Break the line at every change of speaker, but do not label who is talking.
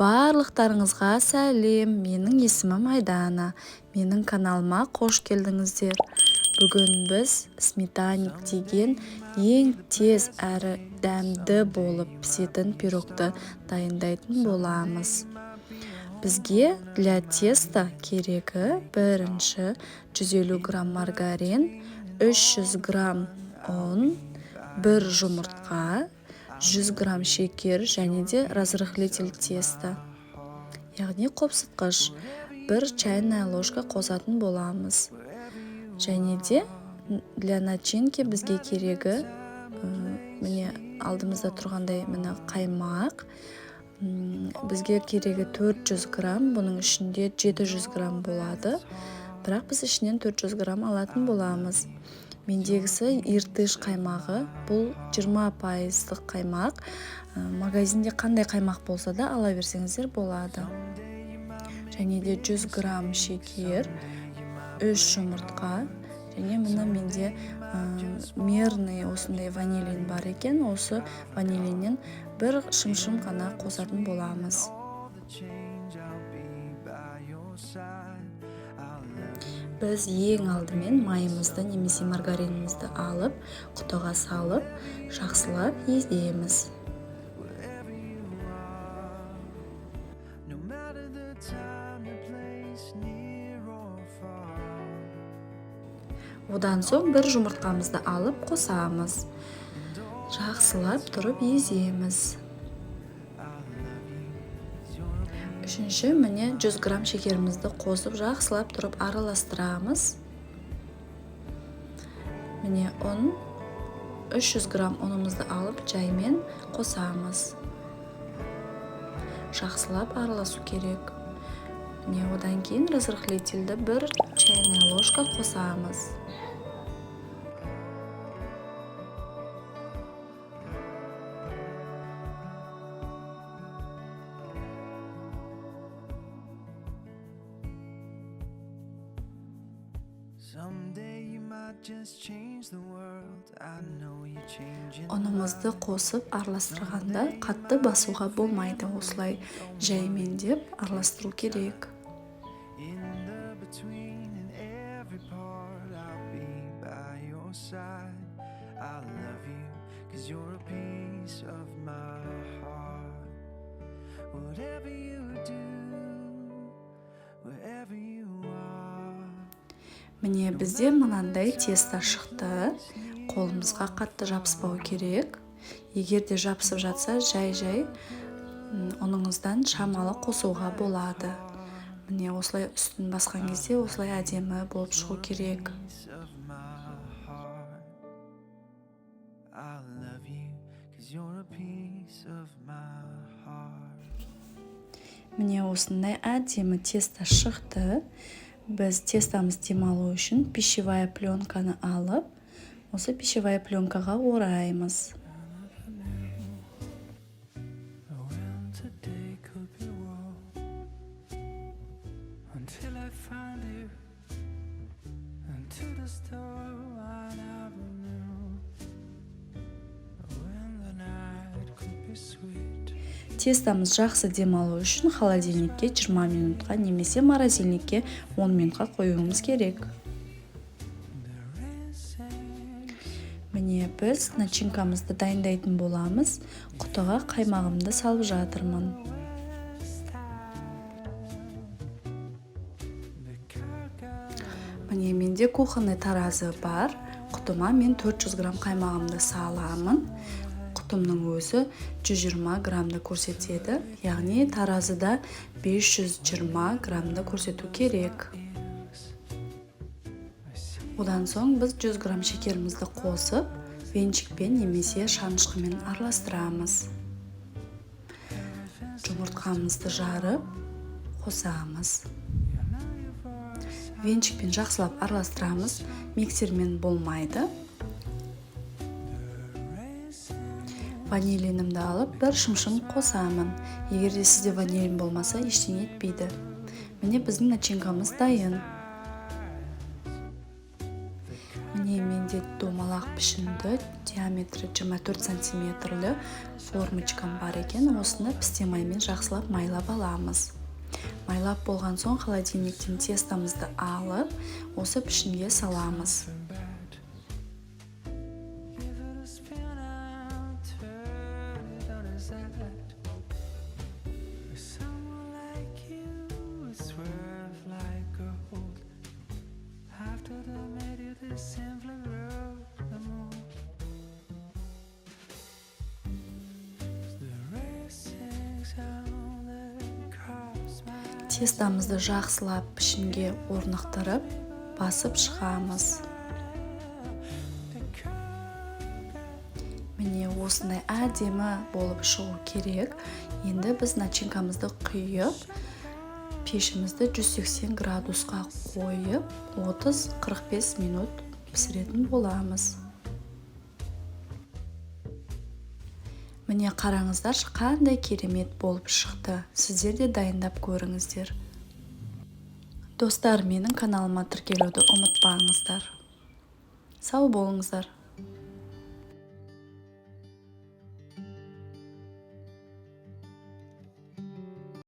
Барлықтарыңызға сәлем, менің есімім Айдана. Менің каналыма қош келдіңіздер. Бүгін біз сметаник деген ең тез әрі дәмді болып пісетін пирогты дайындайтын боламыз. Бізге для теста керегі бірінші 150 грамм маргарин, 300 грамм ұн, 1 жұмыртқа, 100 грамм шекер және де разрыхлитель теста. Яғни қопсытқыш 1 чайная ложка қосатын боламыз. Және де для начинки бізге керегі міне алдымызда тұрғандай міне қаймақ. Бізге керегі 400 грамм, бұның ішінде 700 грамм болады. Бірақ біз ішінен 400 грамм алатын боламыз. Мендегісі иртыш қаймағы, бұл 20% қаймақ. Магазинде қандай қаймақ болса да ала берсеңіздер болады. Және де 100 грамм шекер, 3 жұмыртқа, және мына менде мерный осындай ванилин бар екен. Осы ванилиннен бір шым ғана қосатын боламыз. Біз ең алдымен майымызды немесе маргаринімізді алып, құтыға салып, жақсылап еземіз. Одан соң бір жұмыртқамызды алып қосамыз. Жақсылап тұрып еземіз. Үшінші міне 100 грамм шекерімізді қосып жақсылап тұрып араластырамыз. Міне ұн 300 грамм ұнымызды алып жаймен қосамыз. Жақсылап араласу керек. Міне одан кейін разрыхлительді 1 чайная ложка қосамыз. Ұнымызды қосып араластырғанда қатты басуға болмайды. Осылай жаймен деп араластыру керек. Міне бізде мынандай теста шықты. Қолымызға қатты жабыспау керек. Егер де жабысып жатса, жай ұныңыздан шамалы қосуға болады. Міне осылай үстін басқан кезде осылай әдемі болып шығу керек. Міне осындай әдемі теста шықты. Біз тестамыз демалу үшін пищевая пленканы алып, осы пищевая пленкаға ораймыз. Тестамыз жақсы демалу үшін холодильникке 20 минутқа немесе морозильникке 10 минутқа қоюымыз керек. Міне біз начинкамызды дайындайтын боламыз. Құтыға қаймағымды салып жатырмын. Міне менде кухонный таразы бар. Құтыма мен 400 грамм қаймағымды саламын. Құтымның өзі 120 граммды көрсетеді. Яғни таразыда 520 граммды көрсету керек. Одан соң біз 100 грамм шекерімізді қосып, венчикпен немесе шанышқымен араластырамыз. Жұмыртқамызды жарып, қосамыз. Венчикпен жақсылап араластырамыз, миксермен болмайды. Ванилинімді алып, бір шым қосамын. Егер де сізде ванилин болмаса, ештеңе етпейді. Міне біздің начинкамыз дайын. Міне мен менде домалақ пішінді диаметрі 24 сантиметрлі формочкам бар екен. Осыны пістемаймен жақсылап майлап аламыз. Майлап болған соң холодильниктен тестамызды алып, осы пішінге саламыз. Тестамызды жақсылап пішінге орнықтырып, басып шығамыз. Міне осындай әдемі болып шығу керек. Енді біз начинкамызды құйып, пешімізді 180 градусқа қойып, 30-45 минут пісіретін боламыз. Міне қараңыздар, қандай керемет болып шықты. Сіздер де дайындап көріңіздер. Достар, менің каналыма тіркелуді ұмытпаңыздар. Сау болыңыздар.